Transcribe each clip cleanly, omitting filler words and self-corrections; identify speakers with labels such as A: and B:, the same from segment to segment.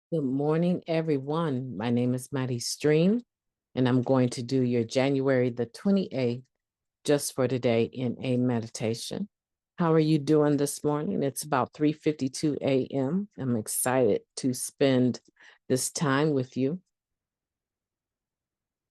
A: Good morning, everyone. My name is MightyStream, and I'm going to do your January the 28th, just for today, in a meditation. How are you doing this morning? It's about 3:52 a.m. I'm excited to spend this time with you.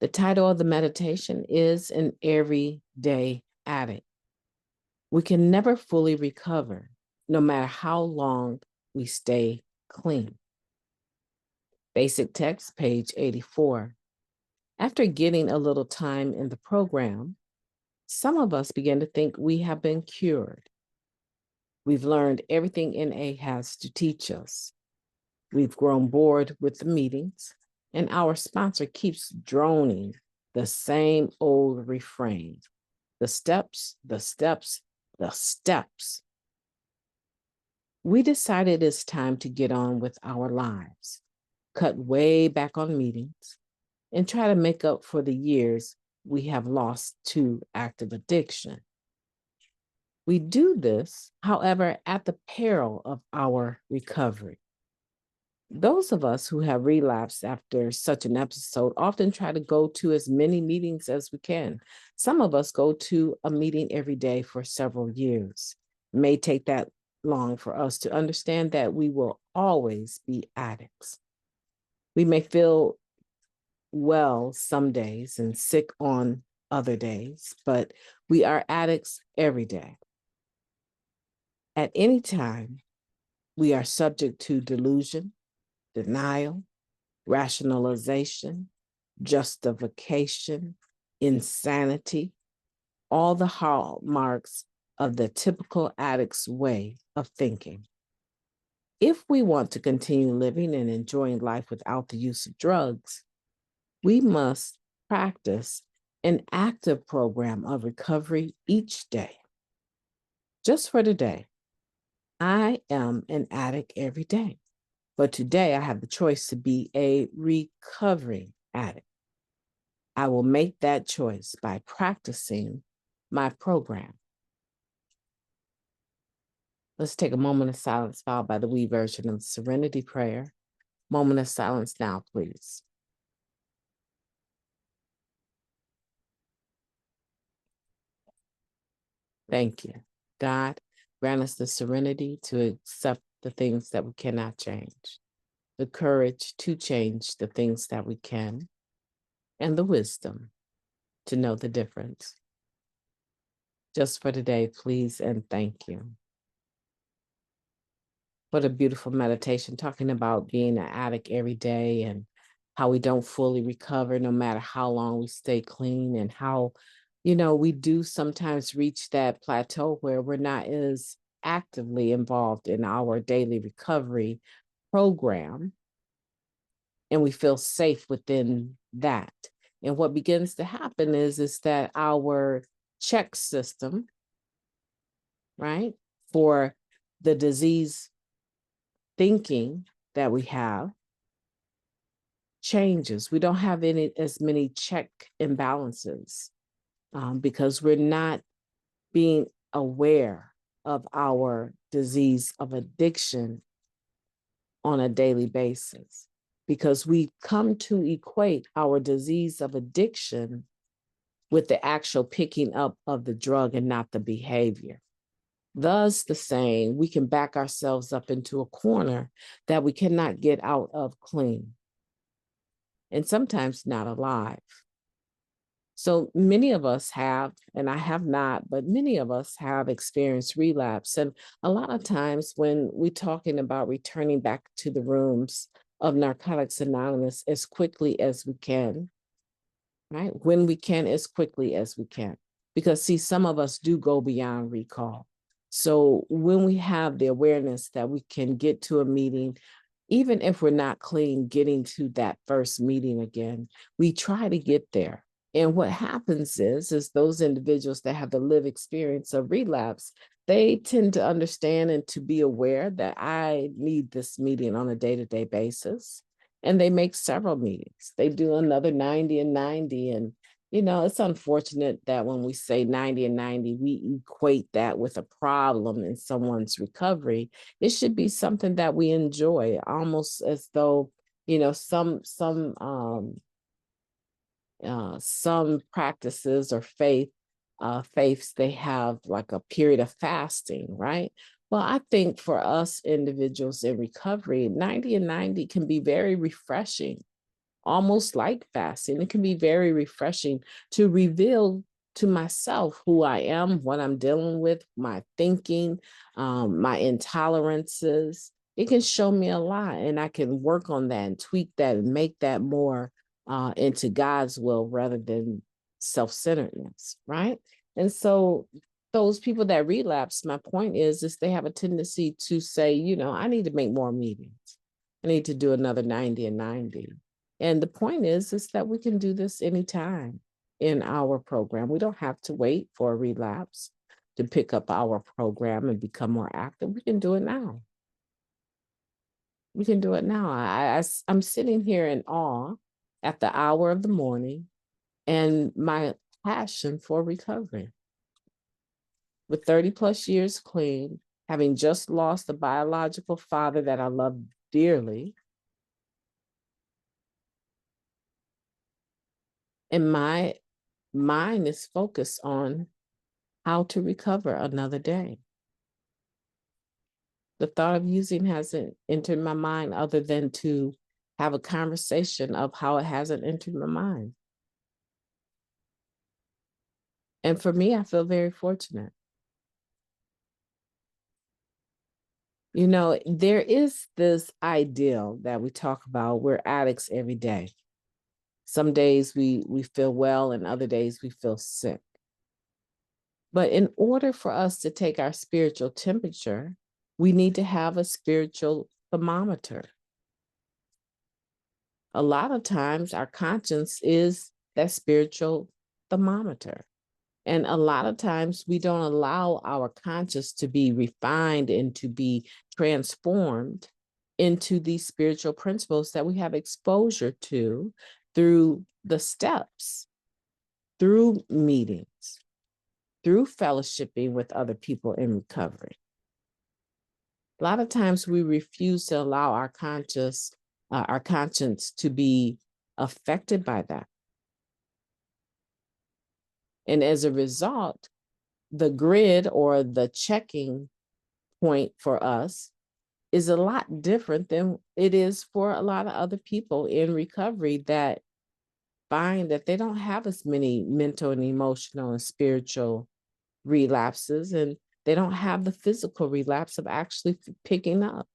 A: The title of the meditation is An Everyday Addict. We can never fully recover, no matter how long we stay clean. Basic text, page 84. After getting a little time in the program, some of us begin to think we have been cured. We've learned everything NA has to teach us. We've grown bored with the meetings, and our sponsor keeps droning the same old refrain: the steps, the steps, the steps. We decided it's time to get on with our lives, cut way back on meetings, and try to make up for the years we have lost to active addiction. We do this, however, at the peril of our recovery. Those of us who have relapsed after such an episode often try to go to as many meetings as we can. Some of us go to a meeting every day for several years. It may take that long for us to understand that we will always be addicts. We may feel well some days and sick on other days, but we are addicts every day. At any time, we are subject to delusion, denial, rationalization, justification, insanity, all the hallmarks of the typical addict's way of thinking. If we want to continue living and enjoying life without the use of drugs, we must practice an active program of recovery each day. Just for today, I am an addict every day, but today I have the choice to be a recovering addict. I will make that choice by practicing my program. Let's take a moment of silence followed by the wee version of the Serenity Prayer. Moment of silence now, please. Thank you. God, grant us the serenity to accept the things that we cannot change, the courage to change the things that we can, and the wisdom to know the difference. Just for today, please and thank you. What a beautiful meditation, talking about being an addict every day and how we don't fully recover no matter how long we stay clean, and how, we do sometimes reach that plateau where we're not as actively involved in our daily recovery program, and we feel safe within that. And what begins to happen is that our check system, right, for the disease thinking that we have changes. We don't have as many check imbalances because we're not being aware of our disease of addiction on a daily basis, because we come to equate our disease of addiction with the actual picking up of the drug and not the behavior. Thus, the saying, we can back ourselves up into a corner that we cannot get out of clean, and sometimes not alive. So many of us have, and I have not, but many of us have experienced relapse. And a lot of times when we're talking about returning back to the rooms of Narcotics Anonymous as quickly as we can, right? When we can, as quickly as we can. Because see, some of us do go beyond recall. So when we have the awareness that we can get to a meeting, even if we're not clean, getting to that first meeting again, we try to get there. And what happens is those individuals that have the lived experience of relapse, they tend to understand and to be aware that I need this meeting on a day-to-day basis. And they make several meetings. They do another 90 and 90, and It's unfortunate that when we say 90 and 90, we equate that with a problem in someone's recovery. It should be something that we enjoy, almost as though, some practices or faiths, they have like a period of fasting, right? Well, I think for us individuals in recovery, 90 and 90 can be very refreshing, almost like fasting. It can be very refreshing to reveal to myself who I am, what I'm dealing with, my thinking, my intolerances. It can show me a lot, and I can work on that and tweak that and make that more into God's will rather than self-centeredness, right? And so those people that relapse, my point is they have a tendency to say, I need to make more meetings. I need to do another 90 and 90. And the point is that we can do this anytime in our program. We don't have to wait for a relapse to pick up our program and become more active. We can do it now. We can do it now. I'm sitting here in awe at the hour of the morning and my passion for recovery. With 30 plus years clean, having just lost a biological father that I love dearly, and my mind is focused on how to recover another day. The thought of using hasn't entered my mind other than to have a conversation of how it hasn't entered my mind. And for me, I feel very fortunate. There is this ideal that we talk about. We're addicts every day. Some days we feel well and other days we feel sick. But in order for us to take our spiritual temperature, we need to have a spiritual thermometer. A lot of times our conscience is that spiritual thermometer. And a lot of times we don't allow our conscience to be refined and to be transformed into these spiritual principles that we have exposure to through the steps, through meetings, through fellowshipping with other people in recovery. A lot of times we refuse to allow our conscience to be affected by that. And as a result, the grid or the checking point for us is a lot different than it is for a lot of other people in recovery that find that they don't have as many mental and emotional and spiritual relapses, and they don't have the physical relapse of actually picking up.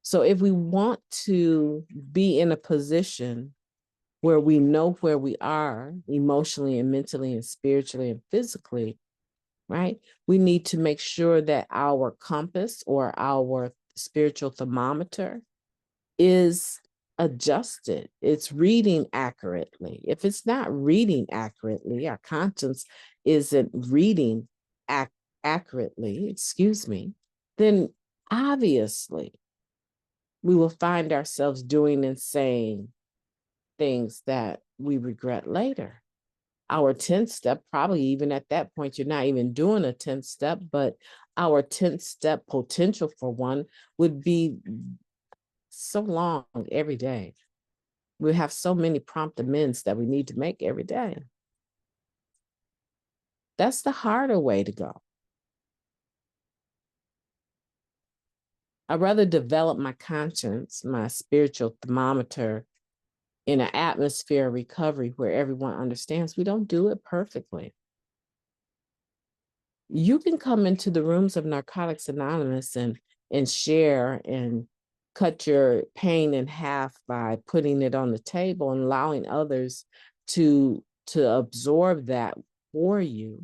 A: So if we want to be in a position where we know where we are emotionally and mentally and spiritually and physically, right? We need to make sure that our compass or our spiritual thermometer is adjusted. It's reading accurately. If it's not reading accurately, our conscience isn't reading accurately, then obviously we will find ourselves doing and saying things that we regret later. Our 10th step, probably even at that point, you're not even doing a 10th step, but our 10th step potential for one would be so long every day. We have so many prompt amends that we need to make every day. That's the harder way to go. I'd rather develop my conscience, my spiritual thermometer, in an atmosphere of recovery where everyone understands we don't do it perfectly. You can come into the rooms of Narcotics Anonymous and share and cut your pain in half by putting it on the table and allowing others to absorb that for you,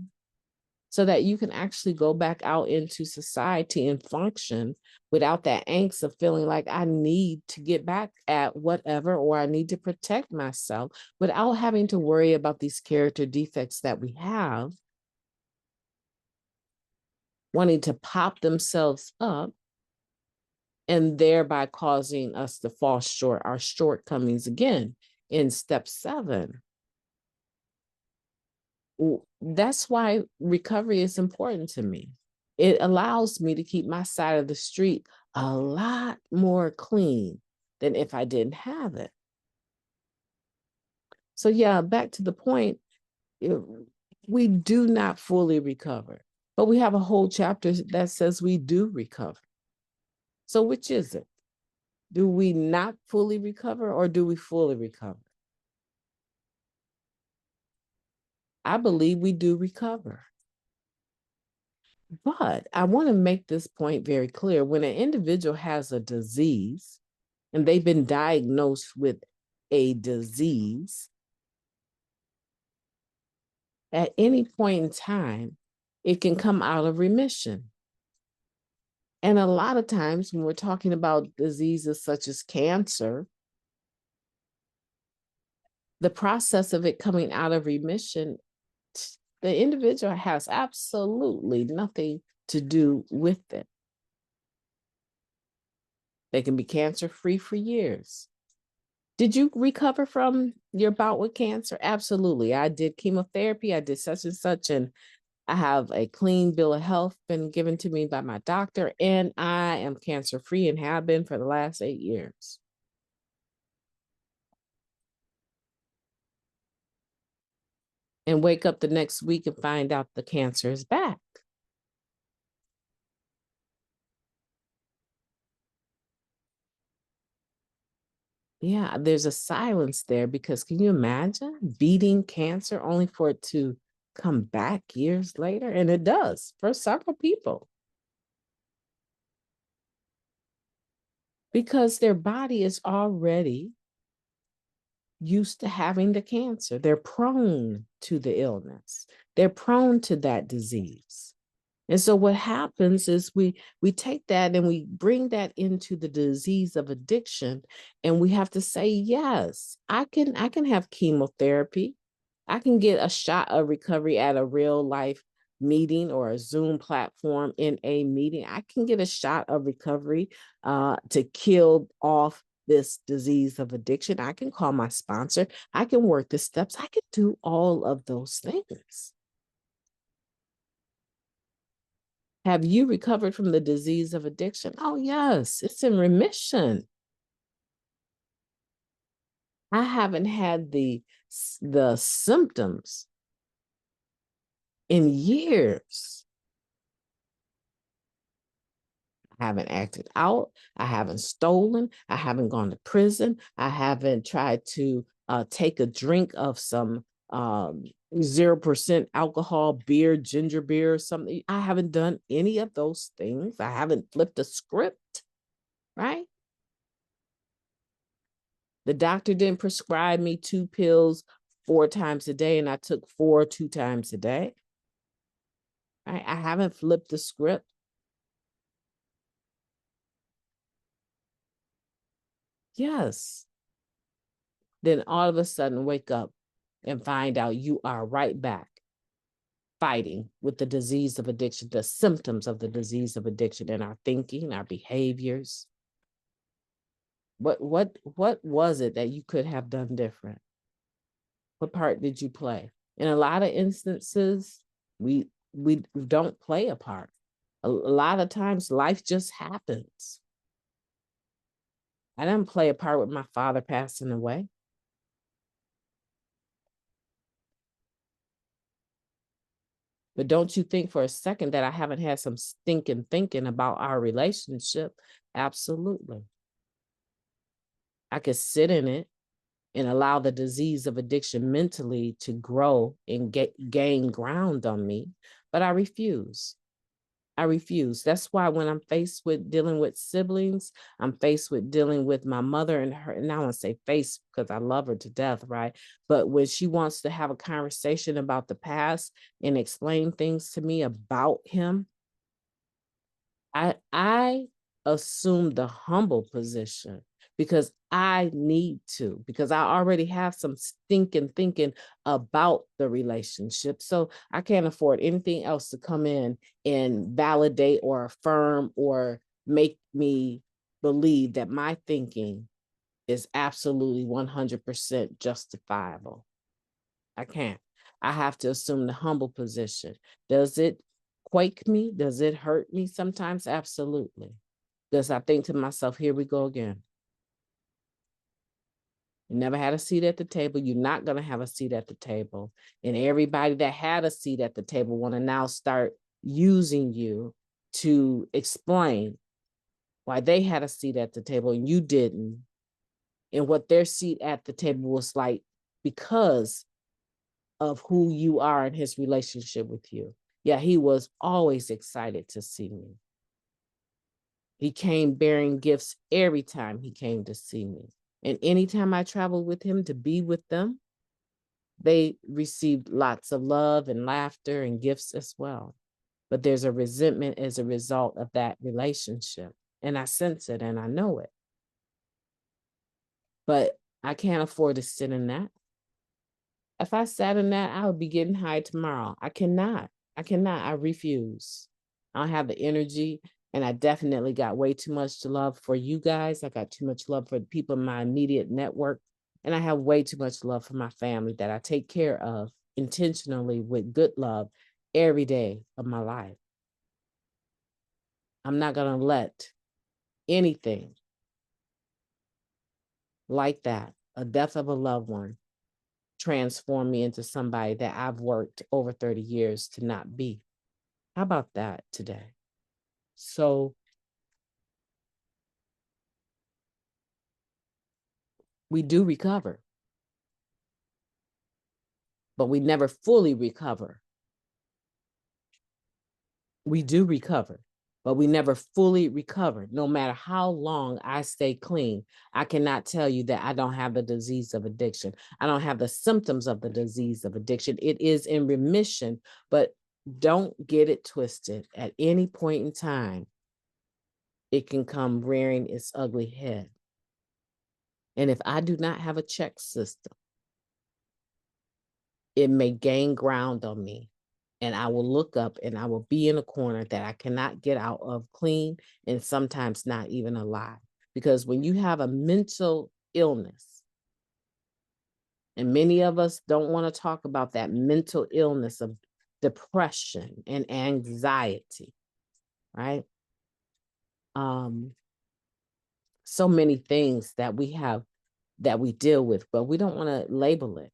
A: so that you can actually go back out into society and function without that angst of feeling like I need to get back at whatever, or I need to protect myself, without having to worry about these character defects that we have, wanting to pop themselves up and thereby causing us to fall short, our shortcomings again in step 7. That's why recovery is important to me. It allows me to keep my side of the street a lot more clean than if I didn't have it. So, yeah, back to the point, we do not fully recover, but we have a whole chapter that says we do recover. So, which is it? Do we not fully recover or do we fully recover? I believe we do recover. But I want to make this point very clear. When an individual has a disease and they've been diagnosed with a disease, at any point in time, it can come out of remission. And a lot of times when we're talking about diseases such as cancer, the process of it coming out of remission, the individual has absolutely nothing to do with it. They can be cancer-free for years. Did you recover from your bout with cancer? Absolutely. I did chemotherapy. I did such and such, and I have a clean bill of health been given to me by my doctor, and I am cancer-free and have been for the last 8 years. And wake up the next week and find out the cancer is back. Yeah, there's a silence there because can you imagine beating cancer only for it to come back years later? And it does for several people because their body is already used to having the cancer. They're prone to the illness. They're prone to that disease. And so what happens is we take that and we bring that into the disease of addiction, and we have to say, yes, I can have chemotherapy. I can get a shot of recovery at a real life meeting or a Zoom platform in a meeting. I can get a shot of recovery to kill off this disease of addiction. I can call my sponsor. I can work the steps. I can do all of those things. Have you recovered from the disease of addiction? Oh, yes, it's in remission. I haven't had the symptoms in years. I haven't acted out. I haven't stolen. I haven't gone to prison. I haven't tried to take a drink of some 0% alcohol beer, ginger beer, or something. I haven't done any of those things. I haven't flipped a script, right? The doctor didn't prescribe me 2 pills 4 times a day, and I took 4 2 times a day. I haven't flipped the script. Yes. Then all of a sudden wake up and find out you are right back fighting with the disease of addiction, the symptoms of the disease of addiction in our thinking, our behaviors. What was it that you could have done different? What part did you play? In a lot of instances, we don't play a part. A lot of times life just happens. I didn't play a part with my father passing away. But don't you think for a second that I haven't had some stinking thinking about our relationship? Absolutely. I could sit in it and allow the disease of addiction mentally to grow and gain ground on me, but I refuse. I refuse. That's why when I'm faced with dealing with siblings, I'm faced with dealing with my mother and her, and I want to say face because I love her to death, right? But when she wants to have a conversation about the past and explain things to me about him, I assume the humble position because I need to, because I already have some stinking thinking about the relationship. So I can't afford anything else to come in and validate or affirm or make me believe that my thinking is absolutely 100% justifiable. I can't. I have to assume the humble position. Does it quake me? Does it hurt me sometimes? Absolutely. Because I think to myself, here we go again. You never had a seat at the table. You're not going to have a seat at the table. And everybody that had a seat at the table want to now start using you to explain why they had a seat at the table and you didn't, and what their seat at the table was like because of who you are in his relationship with you. Yeah, he was always excited to see me. He came bearing gifts every time he came to see me. And anytime I traveled with him to be with them, they received lots of love and laughter and gifts as well. But there's a resentment as a result of that relationship. And I sense it and I know it. But I can't afford to sit in that. If I sat in that, I would be getting high tomorrow. I cannot. I refuse. I don't have the energy. And I definitely got way too much love for you guys. I got too much love for the people in my immediate network. And I have way too much love for my family that I take care of intentionally with good love every day of my life. I'm not going to let anything like that, a death of a loved one, transform me into somebody that I've worked over 30 years to not be. How about that today? So we do recover, but we never fully recover. We do recover, but we never fully recover. No matter how long I stay clean, I cannot tell you that I don't have the disease of addiction. I don't have the symptoms of the disease of addiction. It is in remission, but don't get it twisted. At any point in time, it can come rearing its ugly head. And if I do not have a check system, it may gain ground on me. And I will look up and I will be in a corner that I cannot get out of clean and sometimes not even alive. Because when you have a mental illness, and many of us don't want to talk about that mental illness of depression and anxiety, right? So many things that we have that we deal with, but we don't want to label it.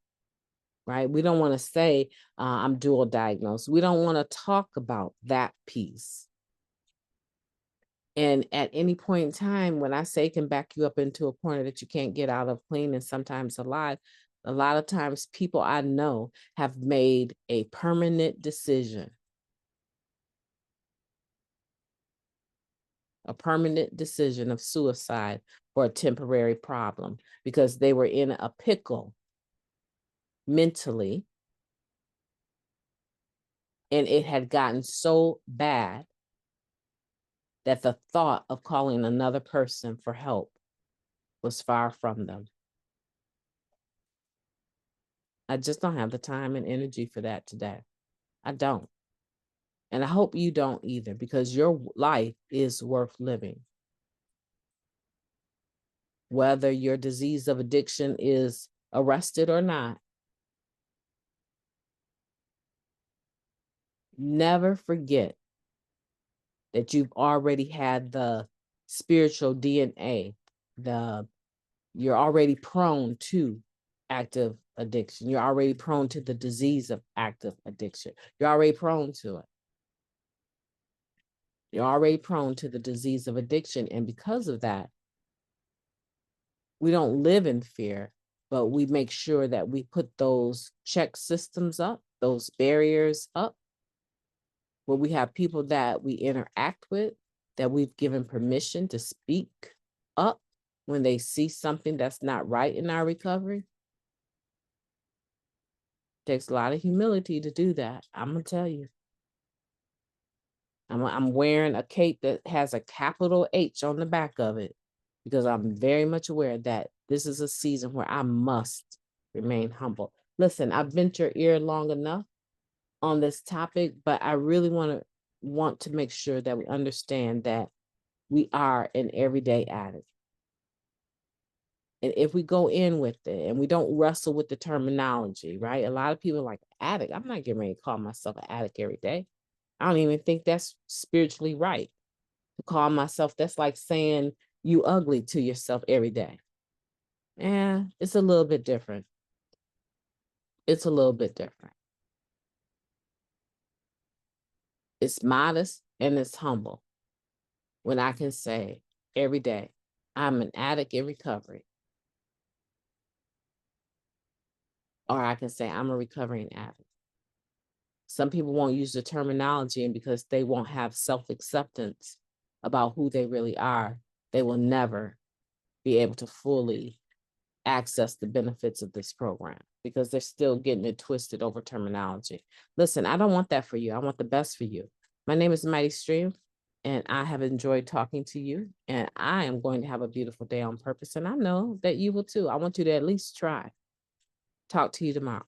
A: Right? We don't want to say I'm dual diagnosed. We don't want to talk about that piece. And at any point in time, when I say can back you up into a corner that you can't get out of clean and sometimes alive, a lot of times people I know have made a permanent decision, of suicide for a temporary problem because they were in a pickle mentally. And it had gotten so bad that the thought of calling another person for help was far from them. I just don't have the time and energy for that today. I don't. And I hope you don't either, because your life is worth living. Whether your disease of addiction is arrested or not, never forget that you've already had the spiritual DNA, you're already prone to active addiction. You're already prone to the disease of active addiction. You're already prone to it. You're already prone to the disease of addiction. And because of that, we don't live in fear, but we make sure that we put those check systems up, those barriers up, where we have people that we interact with, that we've given permission to speak up when they see something that's not right in our recovery. Takes a lot of humility to do that. I'm gonna tell you. I'm wearing a cape that has a capital H on the back of it because I'm very much aware that this is a season where I must remain humble. Listen, I've bent your ear long enough on this topic, but I really want to make sure that we understand that we are an everyday addict. And if we go in with it and we don't wrestle with the terminology, right? A lot of people are like, addict. I'm not getting ready to call myself an addict every day. I don't even think that's spiritually right to call myself. That's like saying you ugly to yourself every day. Yeah, it's a little bit different. It's a little bit different. It's modest and it's humble when I can say every day, I'm an addict in recovery. Or I can say I'm a recovering addict. Some people won't use the terminology, and because they won't have self-acceptance about who they really are, they will never be able to fully access the benefits of this program because they're still getting it twisted over terminology. Listen, I don't want that for you. I want the best for you. My name is MightyStream, and I have enjoyed talking to you, and I am going to have a beautiful day on purpose, and I know that you will too. I want you to at least try. Talk to you tomorrow.